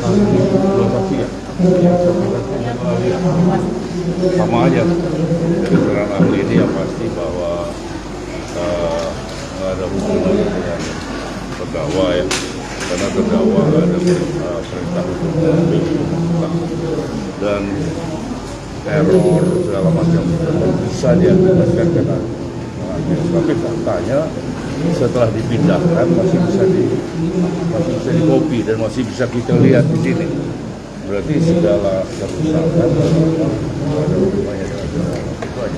dua saksi ya. Sama aja dari keterangan ahli ini yang pasti bahwa nggak ada hubungannya dengan terdakwa ya, karena terdakwa nggak ada perintah hukum dan teror segala macam bisa diakibatkan kena. Tapi faktanya setelah dipindahkan masih bisa di copy dan masih bisa kita lihat di sini. Berarti segala kerusakan ada hubungannya dengan teror. Itu aja.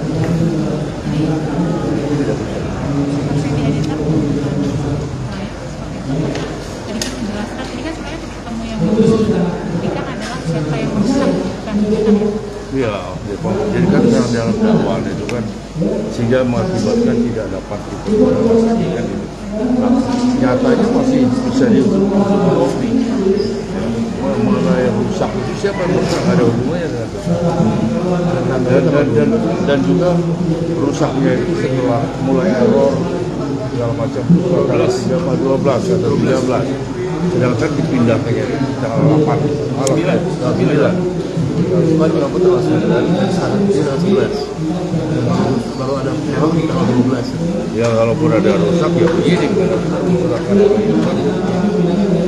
Tadi kan menjelaskan, ini kan sebenarnya titik temu yang diberikan adalah siapa yang merusak, bukan Iya, jadi kan dalam dakwaan itu kan sehingga mengakibatkan tidak dapat diperlukan. Nah, nyatanya masih bisa dikopi. Mana yang rusak itu siapa yang rusak, ada hubungannya dengan dan juga rusaknya itu setelah mulai error segala macam tanggal 12 atau 13, sedangkan dipindahkannya tanggal 9. Bukan juga betul dan sangat tidak 11 baru ada error di tanggal 12. Ya kalaupun ada rusak ya penyidik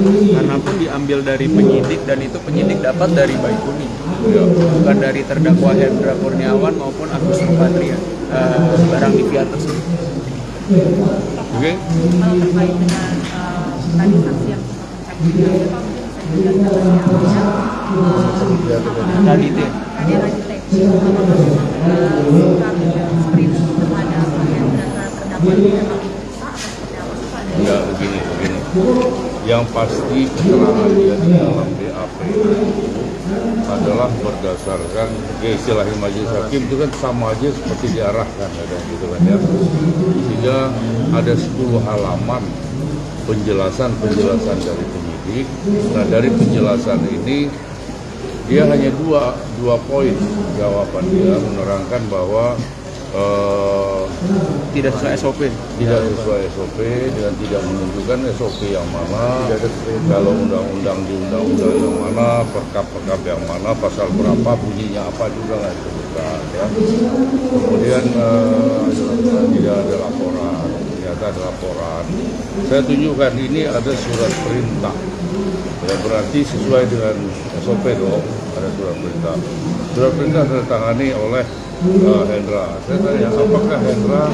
karena pun diambil dari penyidik dan itu penyidik dapat dari Baikuni ya. Bukan dari terdakwa Hendra Kurniawan maupun Agus Nurpatria barang di pihak tersebut. Oke. Kalau terkait dengan tadi saksi yang Tadi itu ya begini. Yang pasti keterangan dia di dalam BAP adalah berdasarkan istilahnya majelis hakim itu kan sama aja seperti diarahkan ada gitu kan ya. Sehingga ada 10 halaman penjelasan dari penyidik. Nah dari penjelasan ini dia hanya dua poin jawaban dia menerangkan bahwa tidak sesuai SOP. Tidak sesuai SOP dan tidak menunjukkan SOP yang mana, kalau undang-undang di undang-undang yang mana, perkap yang mana, pasal berapa, bunyinya apa juga nggak disebutkan ya. Kemudian tidak ada laporan, ternyata ada laporan. Saya tunjukkan ini ada surat perintah. Ya berarti sesuai dengan SOP dong, ada surat perintah. Surat perintah ditandatangani oleh Hendra. Saya tanya, apakah Hendra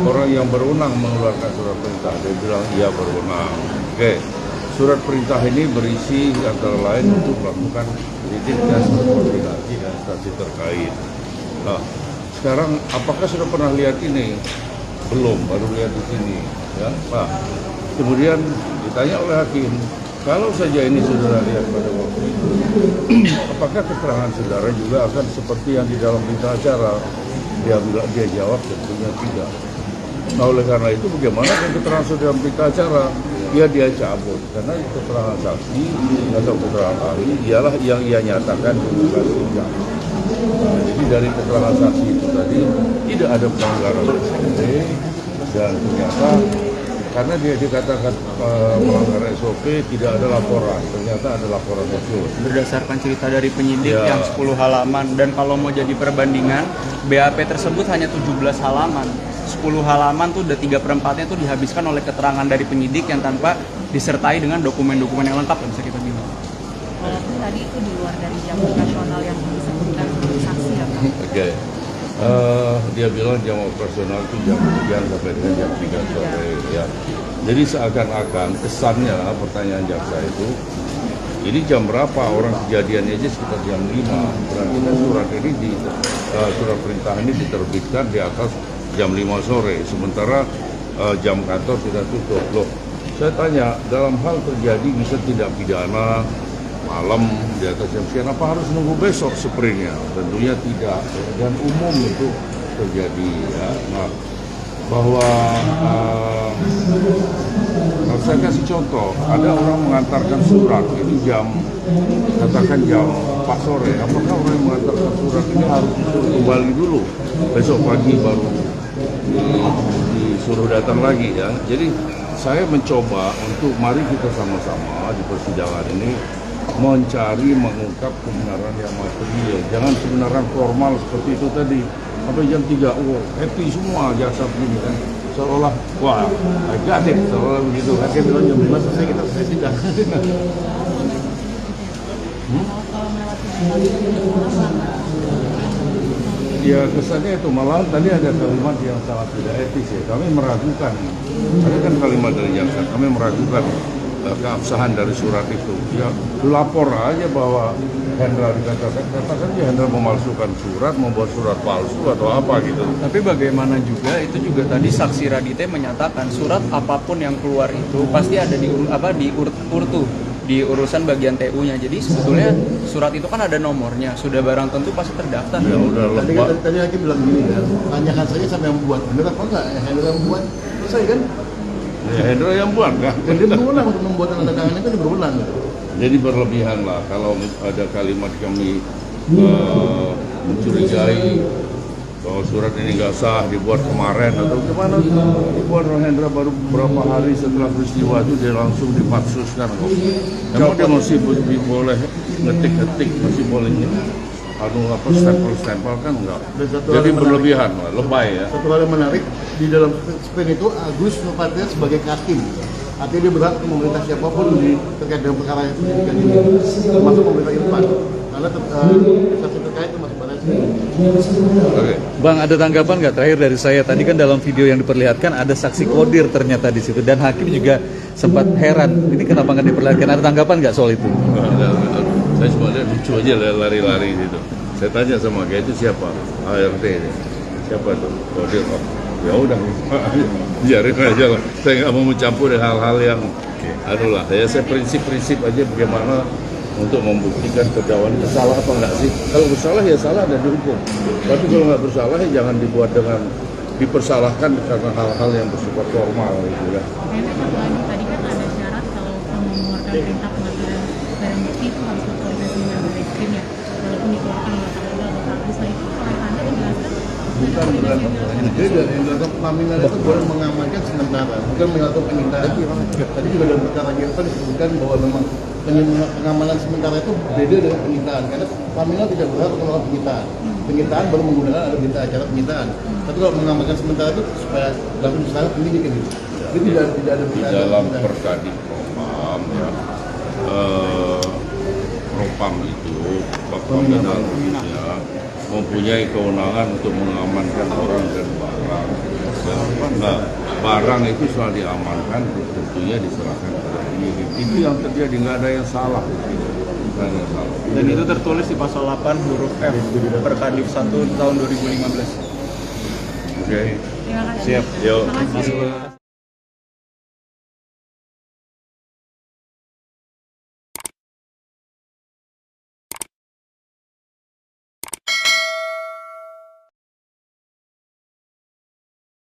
orang yang berwenang mengeluarkan surat perintah? Dia bilang iya berwenang. Oke, surat perintah ini berisi antara lain untuk melakukan lidik dan koordinasi dan instansi terkait. Nah, sekarang apakah sudah pernah lihat ini? Belum, baru lihat di sini. Ya, nah, kemudian ditanya oleh hakim, kalau saja ini saudara lihat pada waktu itu, apakah keterangan saudara juga akan seperti yang di dalam berita acara? Dia jawab tentunya tidak. Nah oleh karena itu bagaimana dengan keterangan saudara berita acara? Dia cabut karena keterangan saksi atau keterangan ahli ialah yang ia nyatakan juga sidang. Nah, jadi dari keterangan saksi itu tadi tidak ada pelanggaran SOP dan ternyata karena dia dikatakan melanggar SOP tidak ada laporan, ternyata ada laporan khusus. Berdasarkan cerita dari penyidik yang 10 halaman dan kalau mau jadi perbandingan BAP tersebut hanya 17 halaman. 10 halaman tuh udah 3/4-nya tuh dihabiskan oleh keterangan dari penyidik yang tanpa disertai dengan dokumen-dokumen yang lengkap, bisa kita bilang. Walaupun tadi itu di luar dari jam operasional yang disebutkan saksi ya Pak. Oke. Dia bilang jam operasional itu jam 3 sampai dengan jam 3 sore ya. Jadi seakan-akan kesannya pertanyaan jaksa itu ini jam berapa orang kejadiannya aja sekitar jam 5. Berarti kan surat perintah ini diterbitkan di atas jam 5 sore sementara jam kantor sudah tutup. Loh, saya tanya dalam hal terjadi bisa tidak pidana malam di atas jam sekian, apa harus nunggu besok sprintnya? Tentunya tidak, dan umum itu terjadi ya. Nah, bahwa saya kasih contoh, ada orang mengantarkan surat ini katakan jam 4 sore, apakah orang yang mengantarkan surat ini harus disuruh kembali dulu besok pagi baru disuruh datang lagi ya? Jadi saya mencoba untuk mari kita sama-sama di persidangan ini mencari mengungkap kebenaran yang material. Jangan kebenaran formal seperti itu tadi. Sampai jam 3, happy semua jaksa penyidikan. Seolah, wah, I got it, seolah begitu. Hakim bilang jam 5 selesai, kita selesai sidang. Ya kesannya itu malah tadi ada kalimat yang sangat tidak etis ya. Kami meragukan. Ada kan kalimat dari jaksa, kami meragukan keabsahan dari surat itu. Ya lapor aja bahwa Hendra dikatakan aja Hendra memalsukan surat, membuat surat palsu atau apa gitu. Tapi bagaimana juga itu juga tadi saksi Radite menyatakan surat apapun yang keluar itu pasti ada di urtu di urusan bagian TU-nya. Jadi sebetulnya surat itu kan ada nomornya, sudah barang tentu pasti terdaftar. Ya udah Tadi Hakim bilang gini kan, tanyakan saja sampai yang buat, bener apa enggak? Hendra yang buat, selesai kan? Ya Hendra yang buat kan. Dan dia berwenang untuk membuat tanda tangannya kan dia berwenang. Jadi berlebihan lah kalau ada kalimat kami mencurigai bahwa surat ini nggak sah dibuat kemarin atau gimana, dibuat Hendra baru beberapa hari setelah peristiwa itu dia langsung dipatsuskan kok. Emang dia masih boleh ngetik-ngetik, masih boleh stempel kan enggak. Jadi berlebihan lah, lebay ya. Satu hal yang menarik, di dalam sprint itu Agus Nurpatria sebagai hakim. Artinya dia berhak untuk memerintah siapapun terkait dengan perkara yang penyidikan ini, termasuk pemerintah Irfan. Karena saksi terkait termasuk Barat. Oke. Bang, ada tanggapan nggak terakhir dari saya? Tadi kan dalam video yang diperlihatkan ada saksi kodir ternyata di situ, dan hakim juga sempat heran. Ini kenapa nggak diperlihatkan? Ada tanggapan nggak soal itu? Saya cuma lihat lucu aja lari-lari gitu. Saya tanya sama dia itu siapa? ART ini. Siapa tuh? Kodir. Oh, ya udah, biarin aja lah. Saya nggak mau mencampur hal-hal yang anulah. Ya saya prinsip-prinsip aja bagaimana untuk membuktikan terdakwa itu salah apa enggak sih. Kalau bersalah ya salah dan dihukum. Tapi kalau nggak bersalah ya jangan dibuat dengan dipersalahkan karena hal-hal yang bersifat formal gitu kan. Tadi kan ada syarat kalau mengeluarkan perintah pengambilan barang bukti itu harus berkoordinasi dengan baris krim ya, walaupun dikeluarkan oleh Kapolda atau Kapolres. Nah itu oleh Anda menjelaskan Bukan Beda, yang dilakukan pelaminan itu boleh mengamankan sementara, bukan melakukan penyitaan. Tadi juga dalam perkara Irfan disebutkan bahwa memang pengamanan sementara itu beda dengan penyitaan, karena pelaminan tidak berhak untuk melakukan penyitaan. Penyitaan baru menggunakan ada berita acara penyitaan. Tapi kalau mengamankan sementara itu supaya dalam usaha penyidikan gitu. Jadi tidak ada berita acara dalam penyitaan. Perkadip Propam ya, Propam itu Paminal ya, mempunyai kewenangan untuk mengamankan orang dan barang. Nah, barang itu setelah diamankan tentunya diserahkan kepada penyidik. Itu yang terjadi, nggak ada yang salah. Nggak ada yang salah. Dan itu tertulis di pasal 8 huruf F Perkadip 1 tahun 2015. Oke. Terima kasih. Siap. Yuk. Terima kasih.